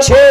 6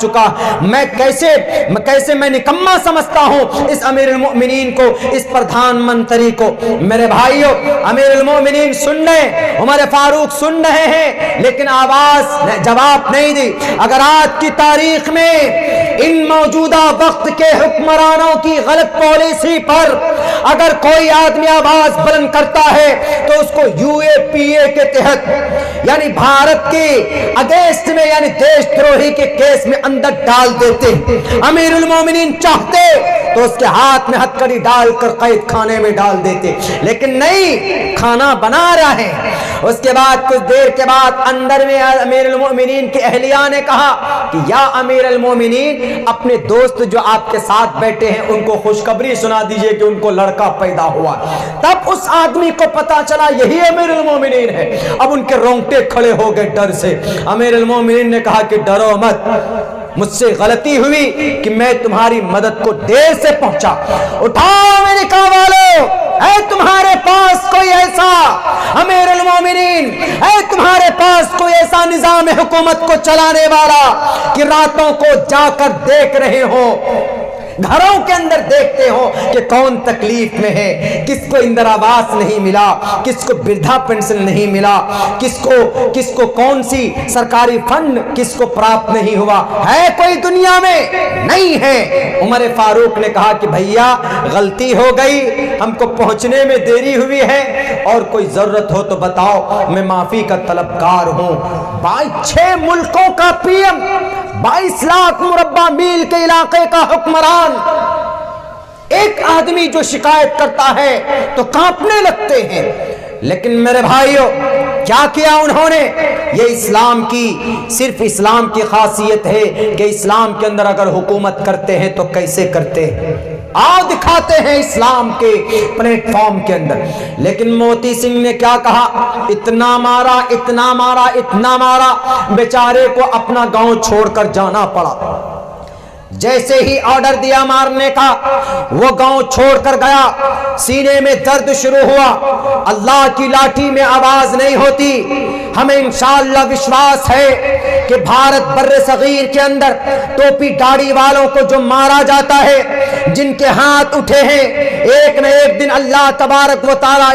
چکا. میں کیسے میں نکما سمجھتا ہوں اس امیر المؤمنین کو, اس پردھان منتری کو. میرے بھائیوں, امیر المؤمنین سن رہے, عمر فاروق سن رہے ہیں, لیکن آواز جواب نہیں دی. اگر آج کی تاریخ میں ان موجودہ وقت کے حکمرانوں کی غلط پالیسی پر اگر کوئی آدمی آواز بلند کرتا ہے تو اس کو UAPA کے تحت یعنی بھارت کے اگینسٹ میں یعنی دیش دروہی کے کیس میں اندر ڈال دیتے. امیر المومنین چاہتے تو اس کے ہاتھ میں ہتکڑی ڈال کر قید خانے میں ڈال دیتے, لیکن نہیں, کھانا بنا رہے ہیں. اس کے بعد کچھ دیر کے بعد اندر میں امیر المومنین کی اہلیہ نے کہا کہ یا امیر المومنین, اپنے دوست جو آپ کے ساتھ بیٹھے ہیں ان کو خوشخبری سنا دیجئے کہ ان کو لڑکا پیدا ہوا. تب اس آدمی کو پتا چلا یہی امیر المومنین ہے. اب ان کے رونگٹے کھڑے ہو گئے ڈر سے. امیر المومنین نے کہا کہ ڈرو مت, مجھ سے غلطی ہوئی کہ میں تمہاری مدد کو دیر سے پہنچا. اٹھاؤ امریکہ والو, اے تمہارے پاس کوئی ایسا امیر المومنین, اے تمہارے پاس کوئی ایسا نظام حکومت کو چلانے والا کہ راتوں کو جا کر دیکھ رہے ہو, گھروں کے اندر دیکھتے ہو کہ کون تکلیف میں ہے, کس کو اندر آواس نہیں ملا, کس کو بردھا پینشن نہیں ملا, کس کو کون سی سرکاری فنڈ کس کو پراپت نہیں ہوا ہے, کوئی دنیا میں نہیں ہے. عمر فاروق نے کہا کہ بھیا غلطی ہو گئی, ہم کو پہنچنے میں دیری ہوئی ہے, اور کوئی ضرورت ہو تو بتاؤ, میں معافی کا طلبگار ہوں. 6 ملکوں کا PM, 22 لاکھ مربع میل کے علاقے کا حکمران, ایک آدمی جو شکایت کرتا ہے تو کانپنے لگتے ہیں. لیکن میرے بھائیوں کیا کیا انہوں نے؟ یہ اسلام کی, صرف اسلام کی خاصیت ہے کہ اسلام کے اندر اگر حکومت کرتے ہیں تو کیسے کرتے ہیں, آؤ دکھاتے ہیں اسلام کے پلیٹ فارم کے اندر. لیکن موتی سنگھ نے کیا کہا, اتنا مارا اتنا مارا اتنا مارا, بیچارے کو اپنا گاؤں چھوڑ کر جانا پڑا. جیسے ہی آرڈر دیا مارنے کا وہ گاؤں چھوڑ کر گیا. سینے میں درد شروع ہوا, اللہ کی لاٹھی میں آواز نہیں ہوتی. ہمیں انشاءاللہ وشواس ہے کہ بھارت بر صغیر کے اندر ٹوپی داڑھی والوں کو جو مارا جاتا ہے, جن کے ہاتھ اٹھے ہیں, ایک نہ ایک دن اللہ تبارک و تعالیٰ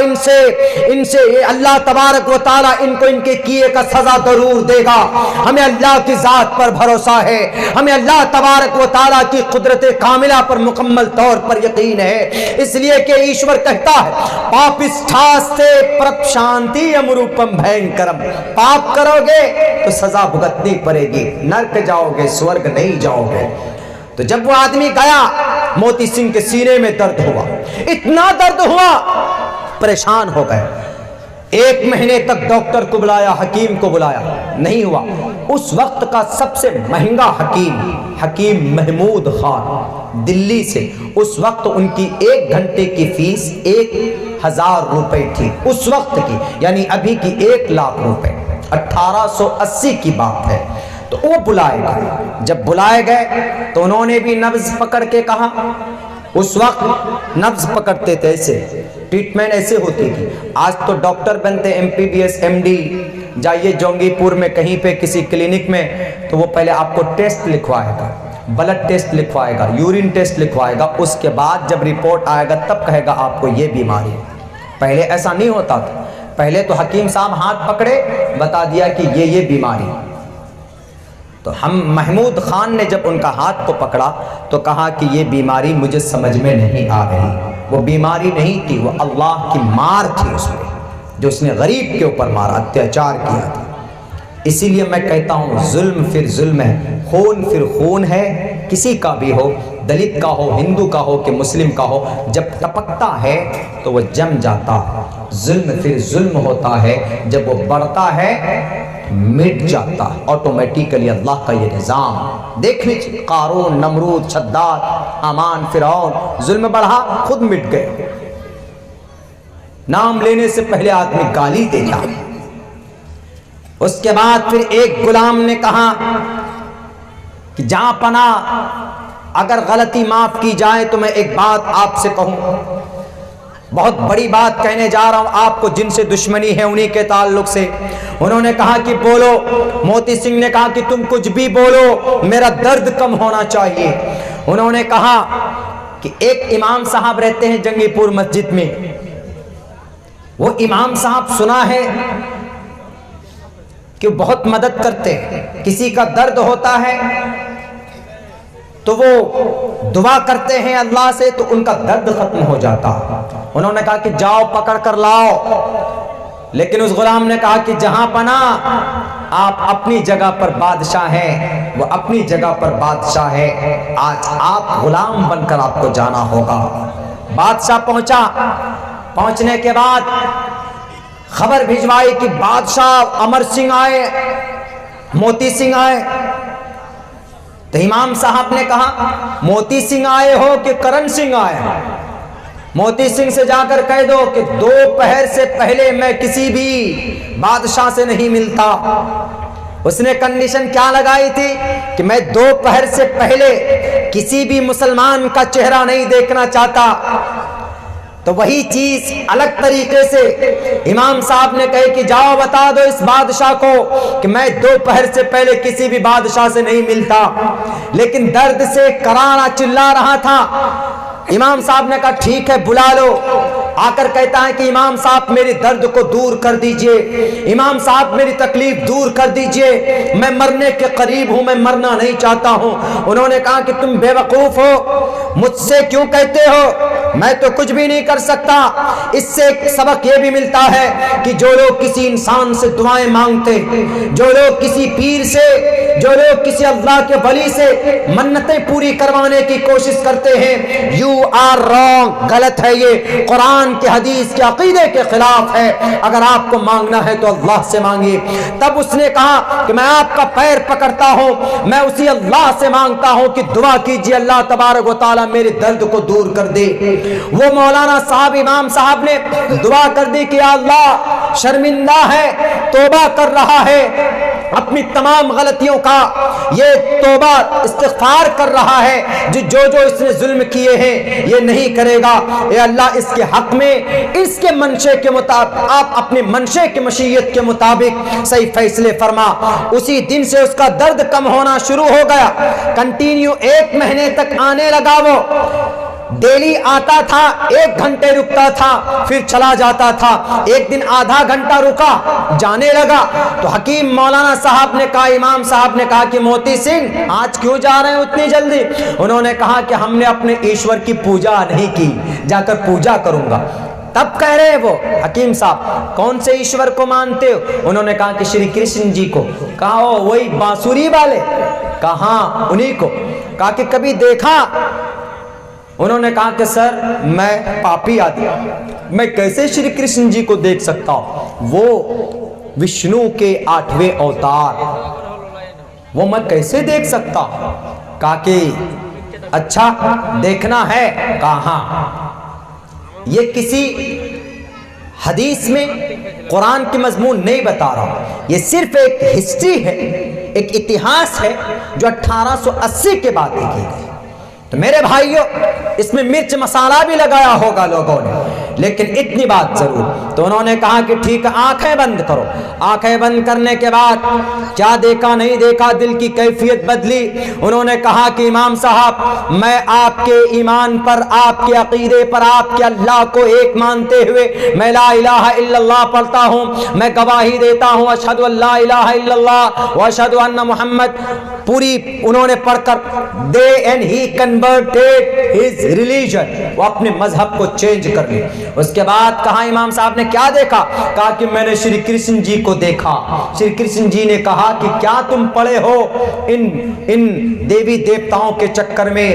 ان سے اللہ تبارک و تعالیٰ ان کو ان کے کیے کا سزا ضرور دے گا. ہمیں اللہ کی ذات پر بھروسہ ہے, ہمیں اللہ تبارک و تعالیٰ کی قدرت کاملہ پر مکمل طور پر یقین ہے. اس لیے کہ ایشور کہتا ہے, پاپستھاستے پرت شانتی امروپم بھینکرم, پاپ کرو گے تو سزا بھگتنی پڑے گی, نرک جاؤ گے سورگ نہیں جاؤ گے. تو جب وہ آدمی گیا, موتی سنگھ کے سینے میں درد ہوا, اتنا درد ہوا پریشان ہو گئے. 1 مہینے تک ڈاکٹر کو بلایا, حکیم کو بلایا, نہیں ہوا. اس وقت کا سب سے مہنگا حکیم محمود خان دلی سے, اس وقت ان کی 1 گھنٹے کی فیس 1000 روپے تھی اس وقت کی, یعنی ابھی کی 1 لاکھ روپے. 1880 کی بات ہے. تو وہ بلائے گئے. جب بلائے گئے تو انہوں نے بھی نبض پکڑ کے کہا. اس وقت نبض پکڑتے تھے, ایسے ٹریٹمنٹ ایسے ہوتی تھی. آج تو ڈاکٹر بنتے MPBS MD, جائیے جونگی پور میں کہیں پہ کسی کلینک میں, تو وہ پہلے آپ کو ٹیسٹ لکھوائے گا, بلڈ ٹیسٹ لکھوائے گا, یورین ٹیسٹ لکھوائے گا. اس کے بعد جب رپورٹ آئے گا تب کہے گا آپ کو یہ بیماری ہے. پہلے ایسا نہیں ہوتا تھا. پہلے تو حکیم صاحب ہاتھ پکڑے, بتا دیا کہ یہ بیماری. تو ہم محمود خان نے جب ان کا ہاتھ کو پکڑا تو کہا کہ یہ بیماری مجھے سمجھ میں نہیں آ رہی. وہ بیماری نہیں تھی, وہ اللہ کی مار تھی اس میں, جو اس نے غریب کے اوپر مارا, اتیاچار کیا تھا. اسی لیے میں کہتا ہوں ظلم پھر ظلم ہے, خون پھر خون ہے, کسی کا بھی ہو, دلت کا ہو, ہندو کا ہو کہ مسلم کا ہو, جب ٹپکتا ہے تو وہ جم جاتا. ظلم پھر ظلم ہوتا ہے, جب وہ بڑھتا ہے مٹ جاتا آٹومیٹیکلی. اللہ کا یہ نظام دیکھ لیجیے, قارون, نمرود, شداد, حامان, فرعون, ظلم بڑھا خود مٹ گئے. نام لینے سے پہلے آدمی گالی دیتا. اس کے بعد پھر ایک غلام نے کہا کہ جہاں پناہ اگر غلطی معاف کی جائے تو میں ایک بات آپ سے کہوں, بہت بڑی بات کہنے جا رہا ہوں آپ کو، جن سے دشمنی ہے انہی کے تعلق سے۔ انہوں نے کہا کہ بولو، موتی سنگھ نے کہا کہ تم کچھ بھی بولو، میرا درد کم ہونا چاہیے۔ انہوں نے کہا کہ ایک امام صاحب رہتے ہیں جنگی پور مسجد میں، وہ امام صاحب سنا ہے کہ بہت مدد کرتے ہیں، کسی کا درد ہوتا ہے تو وہ دعا کرتے ہیں اللہ سے تو ان کا درد ختم ہو جاتا۔ انہوں نے کہا کہ جاؤ پکڑ کر لاؤ، لیکن اس غلام نے کہا کہ جہاں پناہ آپ اپنی جگہ پر بادشاہ ہیں، وہ اپنی جگہ پر بادشاہ ہے، آج آپ غلام بن کر آپ کو جانا ہوگا۔ بادشاہ پہنچا، پہنچنے کے بعد خبر بھجوائی کہ بادشاہ امر سنگھ آئے، موتی سنگھ آئے۔ تو امام صاحب نے کہا موتی سنگھ آئے ہو کہ کرن سنگھ آئے ہو؟ موتی سنگھ سے جا کر کہہ دو کہ دوپہر سے پہلے میں کسی بھی بادشاہ سے نہیں ملتا۔ اس نے کنڈیشن کیا لگائی تھی کہ میں دوپہر سے پہلے کسی بھی مسلمان کا چہرہ نہیں دیکھنا چاہتا۔ تو وہی چیز الگ طریقے سے امام صاحب نے کہے کہ جاؤ بتا دو اس بادشاہ کو کہ میں دوپہر سے پہلے کسی بھی بادشاہ سے نہیں ملتا، لیکن درد سے کرانا چلا رہا تھا۔ امام صاحب نے کہا ٹھیک ہے بلا لو۔ آ کر کہتا ہے کہ امام صاحب میری درد کو دور کر دیجئے، امام صاحب میری تکلیف دور کر دیجئے، میں مرنے کے قریب ہوں، میں مرنا نہیں چاہتا ہوں۔ انہوں نے کہا کہ تم بے وقوف ہو، مجھ سے کیوں کہتے ہو، میں تو کچھ بھی نہیں کر سکتا۔ اس سے ایک سبق یہ بھی ملتا ہے کہ جو لوگ کسی انسان سے دعائیں مانگتے، جو لوگ کسی پیر سے، جو لوگ کسی اللہ کے ولی سے منتیں پوری کروانے کی کوشش کرتے ہیں، یو آر رانگ، غلط ہے، یہ قرآن کے حدیث کے عقیدے کے خلاف ہے۔ اگر آپ کو مانگنا ہے تو اللہ سے مانگیے۔ تب اس نے کہا کہ میں آپ کا پیر پکڑتا ہوں، میں اسی اللہ سے مانگتا ہوں کہ دعا کیجیے اللہ تبارک و تعالیٰ میرے درد کو دور کر دے۔ وہ مولانا صاحب امام صاحب نے دعا کر دی کہ اللہ شرمندہ ہے، توبہ کر رہا ہے اپنی تمام غلطیوں کا، یہ توبہ استغفار کر رہا ہے، جو اس نے ظلم کیے ہیں یہ نہیں کرے گا۔ اے اللہ اس کے حق میں اس کے منشے کے مطابق آپ اپنے منشے کے مشیت کے مطابق صحیح فیصلے فرما۔ اسی دن سے اس کا درد کم ہونا شروع ہو گیا، کنٹینیو 1 مہینے تک آنے لگا۔ وہ ڈیلی آتا تھا، 1 گھنٹے رکتا تھا پھر چلا جاتا تھا، ایک دن آدھا گھنٹہ رکا جانے لگا۔ تو حکیم مولانا صاحب نے کہا، امام صاحب نے کہا کہ موتی سنگھ آج کیوں جا رہے ہیں اتنی جلدی؟ انہوں نے کہا کہ ہم نے اپنے ایشور کی پوجا نہیں کی، جا کر پوجا کروں گا۔ تب کہہ رہے ہیں وہ حکیم صاحب کون سے ایشور کو مانتے ہو؟ انہوں نے کہا کہ شری کرشن جی کو۔ کہا وہی بانسری والے؟ کہا انہی کو۔ کہا کہ کبھی دیکھا؟ انہوں نے کہا کہ سر میں پاپی آدمی، میں کیسے شری کرشن جی کو دیکھ سکتا ہوں؟ وہ وشنو کے 8ویں اوتار، وہ میں کیسے دیکھ سکتا ہوں؟ کہا کہ اچھا دیکھنا ہے؟ کہا یہ کسی حدیث میں قرآن کی مضمون نہیں بتا رہا، یہ صرف ایک ہسٹری ہے، ایک اتہاس ہے جو 1880 کے بعد لکھی گئی۔ تو میرے بھائیوں اس میں مرچ مسالہ بھی لگایا ہوگا لوگوں نے، لیکن اتنی بات ضرور۔ تو انہوں نے کہا کہ ٹھیک ہے آنکھیں بند کرو۔ آنکھیں بند کرنے کے بعد کیا دیکھا نہیں دیکھا، دل کی کیفیت بدلی۔ انہوں نے کہا کہ امام صاحب میں آپ کے ایمان پر، آپ کے عقیدے پر، آپ کے اللہ کو ایک مانتے ہوئے میں لا الہ الا اللہ پڑھتا ہوں، میں گواہی دیتا ہوں اشہد ان لا الہ الا اللہ واشہد ان محمد، پوری انہوں نے پڑھ کر دے and he converted his religion، وہ اپنے مذہب کو چینج کر لیا۔ اس کے بعد کہا امام صاحب نے کیا دیکھا؟ کہا کہ میں نے شری کرشن جی کو دیکھا۔ شری کرشن جی نے کہا کہ کیا تم پڑے ہو ان دیوی دیوتاؤں کے چکر میں؟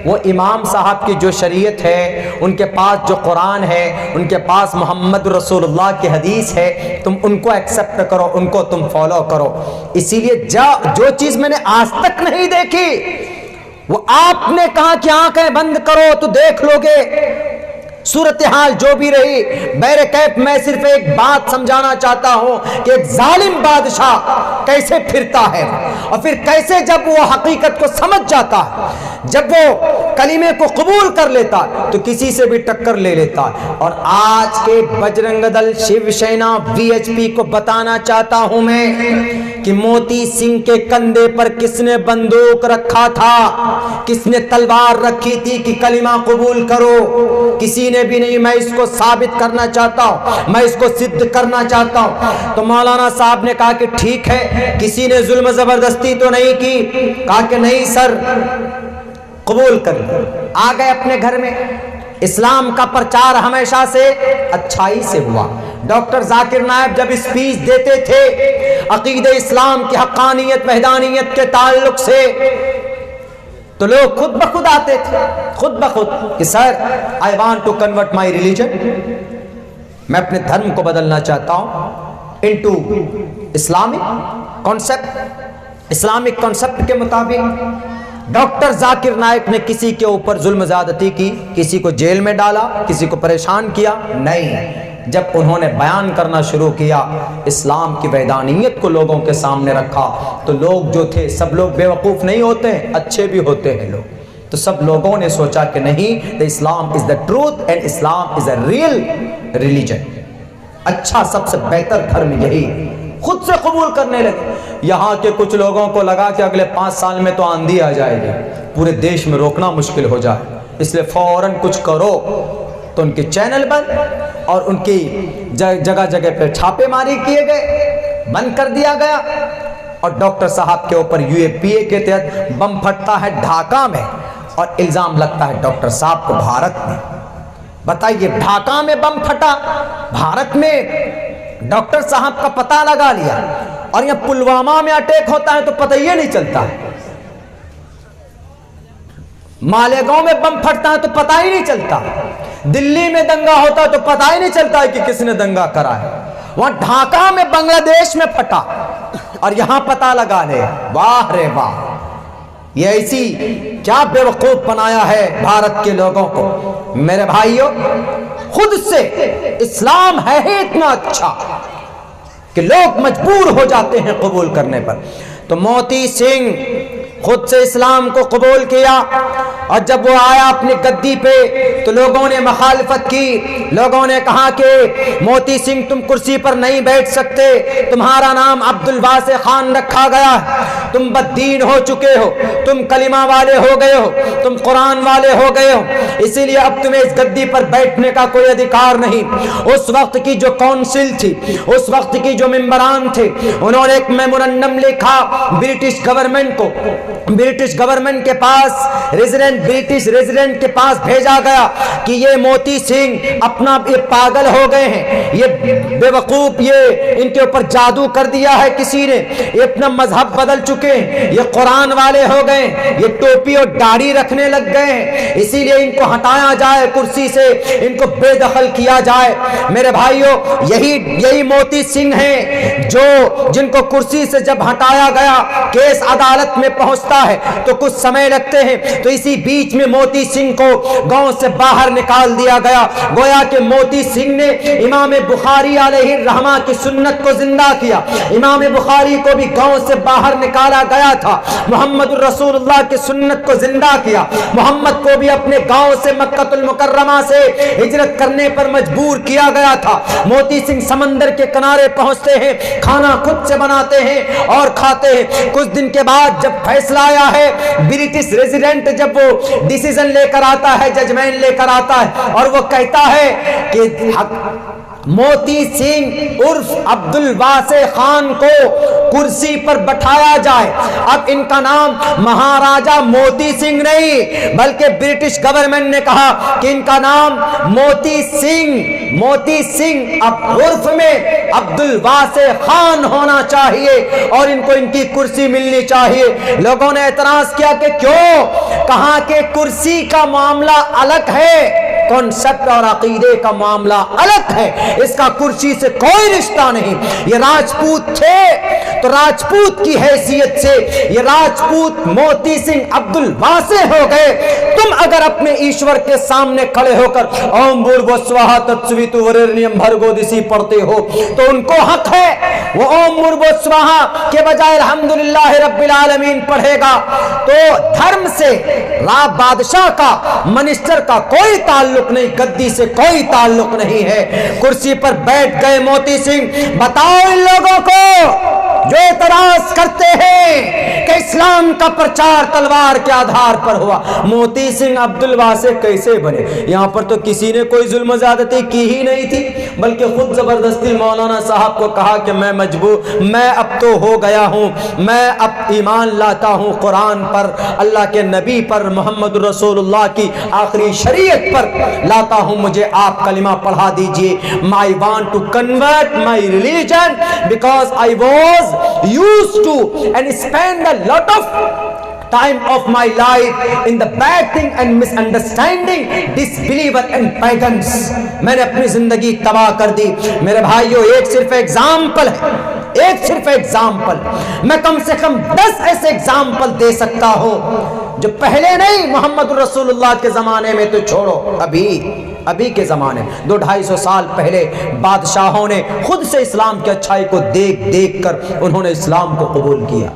وہ امام صاحب کی جو شریعت ہے، ان کے پاس جو قرآن ہے، ان کے پاس محمد رسول اللہ کی حدیث ہے، تم ان کو ایکسپٹ کرو، ان کو تم فالو کرو۔ اسی لیے جو چیز میں نے آج تک نہیں دیکھی وہ آپ نے کہا کہ آنکھیں بند کرو تو دیکھ لو گے۔ صورتحال جو بھی رہی، بہرکیف میں صرف ایک بات سمجھانا چاہتا ہوں کہ ایک ظالم بادشاہ کیسے پھرتا ہے، اور پھر کیسے جب وہ حقیقت کو سمجھ جاتا ہے، جب وہ کلمے کو قبول کر لیتا تو کسی سے بھی ٹکر لے لیتا۔ اور آج کے بجرنگ دل، Shiv Sena, V H P کو بتانا چاہتا ہوں میں کہ موتی سنگھ کے کندھے پر کس نے بندوق رکھا تھا، کس نے تلوار رکھی تھی کہ کلمہ قبول کرو؟ کسی نے بھی نہیں۔ میں اس کو ثابت کرنا چاہتا ہوں، میں اس کو سدھ کرنا چاہتا ہوں۔ تو مولانا صاحب نے کہا کہ ٹھیک ہے، کسی نے ظلم زبردستی تو نہیں کی؟ کہا کہ نہیں سر، قبول کر لیا۔ آ گئے اپنے گھر میں۔ اسلام کا پرچار ہمیشہ سے اچھائی سے ہوا۔ ڈاکٹر ذاکر نائک جب اسپیچ دیتے تھے عقیدہ اسلام کی حقانیت وحدانیت کے تعلق سے، تو لوگ خود بخود آتے تھے، خود بخود کہ sir I want to convert my religion, میں اپنے دھرم کو بدلنا چاہتا ہوں into Islamic concept, Islamic concept کے مطابق۔ ڈاکٹر ذاکر نائک نے کسی کے اوپر ظلم زیادتی کی، کسی کو جیل میں ڈالا، کسی کو پریشان کیا؟ نہیں۔ جب انہوں نے بیان کرنا شروع کیا، اسلام کی وحدانیت کو لوگوں کے سامنے رکھا، تو لوگ جو تھے، سب لوگ بیوقوف نہیں ہوتے ہیں، اچھے بھی ہوتے ہیں لوگ، تو سب لوگوں نے سوچا کہ نہیں، Islam is the truth and Islam is a real religion, اچھا سب سے بہتر دھرم یہی، خود سے قبول کرنے لگے۔ یہاں کے کچھ لوگوں کو لگا کہ اگلے 5 سال میں تو آندھی آ جائے گی، پورے دیش میں روکنا مشکل ہو جائے، اس لیے فوراً کچھ کرو۔ تو ان کے چینل بند اور ان کی جگہ جگہ پہ چھاپے ماری کیے گئے، بند کر دیا گیا۔ اور ڈاکٹر صاحب کے اوپر UAPA کے تحت بم پھٹتا ہے ڈھاکہ میں، اور الزام لگتا ہے ڈاکٹر صاحب کو بھارت میں۔ بتائیے، ڈھاکہ میں بم پھٹا، بھارت میں ڈاکٹر صاحب کا پتہ لگا لیا، اور یہ پلوامہ میں اٹیک ہوتا ہے تو پتہ یہ نہیں چلتا، مالیگاؤں میں بم پھٹتا ہے تو پتہ ہی نہیں چلتا، دلی میں دنگا ہوتا ہے تو پتہ ہی نہیں چلتا ہے کہ کس نے دنگا کرا ہے، وہاں ڈھاکہ میں بنگلہ دیش میں پھٹا اور یہاں پتہ لگا لے۔ واہ رے واہ، یہ ایسی کیا بے وقوف بنایا ہے بھارت کے لوگوں کو۔ میرے بھائیوں، خود سے اسلام ہے ہی اتنا اچھا کہ لوگ مجبور ہو جاتے ہیں قبول کرنے پر۔ تو موتی سنگھ خود سے اسلام کو قبول کیا، اور جب وہ آیا اپنی گدی پہ تو لوگوں نے مخالفت کی، لوگوں نے کہا کہ موتی سنگھ تم کرسی پر نہیں بیٹھ سکتے، تمہارا نام عبدالواسع خان رکھا گیا ہے، تم بددین ہو چکے ہو، تم کلمہ والے ہو گئے ہو، تم قرآن والے ہو گئے ہو، اسی لیے اب تمہیں اس گدی پر بیٹھنے کا کوئی ادھیکار نہیں۔ اس وقت کی جو کونسل تھی، اس وقت کی جو ممبران تھے، انہوں نے ایک میمورنڈم لکھا برٹش گورنمنٹ کو، برٹش گورنمنٹ کے پاس، برٹش ریزیڈنٹ کے پاس بھیجا گیا کہ یہ موتی سنگھ اپنا یہ پاگل ہو گئے ہیں، یہ بے وقوف، یہ ان کے اوپر جادو کر دیا ہے کسی نے، یہ اپنا مذہب بدل چکے ہیں، یہ قرآن والے ہو گئے، یہ ٹوپی اور داڑھی رکھنے لگ گئے ہیں، اسی لیے ان کو ہٹایا جائے کرسی سے، ان کو بے دخل کیا جائے۔ میرے بھائیوں، یہی موتی سنگھ ہیں جن کو کرسی سے جب ہٹایا گیا، کیس عدالت میں پہنچتا ہے تو کچھ سمے لگتے ہیں، تو اسی بیچ میں موتی سنگھ کو گاؤں سے باہر نکال دیا گیا۔ گویا کہ موتی سنگھ نے امام بخاری علیہ الرحمہ کی سنت کو زندہ کیا، امام بخاری کو بھی گاؤں سے باہر نکالا گیا تھا، محمد الرسول اللہ کی سنت کو زندہ کیا، محمد کو بھی اپنے گاؤں سے مکہ المکرمہ سے ہجرت کرنے پر مجبور کیا گیا تھا۔ موتی سنگھ سمندر کے کنارے پہنچتے ہیں، کھانا خود سے بناتے ہیں اور کھاتے ہیں۔ کچھ دن کے بعد جب فیصلہ آیا ہے، برٹش ریزیڈنٹ جب وہ ڈیسیژن لے کر آتا ہے، ججمنٹ لے کر آتا ہے، اور وہ کہتا ہے کہ موتی سنگھ عرف عبدالواسع خان کو کرسی پر بٹھایا جائے۔ اب ان کا نام مہاراجا موتی سنگھ نہیں، بلکہ برٹش گورنمنٹ نے کہا کہ ان کا نام موتی سنگھ اب عرف میں عبدالواسع خان ہونا چاہیے، اور ان کو ان کی کرسی ملنی چاہیے۔ لوگوں نے اعتراض کیا کہ کیوں؟ کہا کہ کرسی کا معاملہ الگ ہے، کانسیپٹ اور عقیدے کا معاملہ الگ ہے، اس کا کرسی سے کوئی رشتہ نہیں۔ یہ راجپوت تھے تو راجپوت کی حیثیت سے یہ راجپوت موتی سنگھ عبد الواسع ہو گئے۔ تم اگر اپنے ایشور کے سامنے کھڑے ہو کر اوم بھوربھوہ سواہا تتسویتو ورنیم بھرگو دسی پڑھتے ہو تو ان کو حق ہے وہ اوم بھوربھوہ سواہا کے بجائے الحمدللہ رب العالمین پڑھے گا۔ تو دھرم سے بادشاہ کا منسٹر کا کوئی تعلق نہیں، گدی سے کوئی تعلق نہیں ہے۔ کرسی پر بیٹھ گئے موتی سنگھ۔ بتاؤ ان لوگوں کو جو اعتراض کرتے ہیں کہ اسلام کا پرچار تلوار کے آدھار پر ہوا، موتی سنگھ عبد الواسع کیسے بنے؟ یہاں پر تو کسی نے کوئی ظلم و زیادتی کی ہی نہیں تھی، بلکہ خود زبردستی مولانا صاحب کو کہا کہ میں اب تو ہو گیا ہوں، میں اب ایمان لاتا ہوں قرآن پر، اللہ کے نبی پر، محمد رسول اللہ کی آخری شریعت پر لاتا ہوں، مجھے آپ کلمہ پڑھا دیجئے۔ I want to convert my religion because I was used to and spend a lot of time of my life in the bad thing and misunderstanding disbeliever and pagans۔ میں نے اپنی زندگی تباہ کر دی۔ میرے بھائیو، ایک صرف ایگزامپل ہے، ایک صرف ایگزامپل، میں کم سے کم 10 ایسے ایگزامپل دے سکتا ہوں جو پہلے نہیں، محمد رسول اللہ کے زمانے میں تو چھوڑو، ابھی کے زمانے 200-250 سال پہلے بادشاہوں نے خود سے اسلام کی اچھائی کو دیکھ کر انہوں نے اسلام کو قبول کیا۔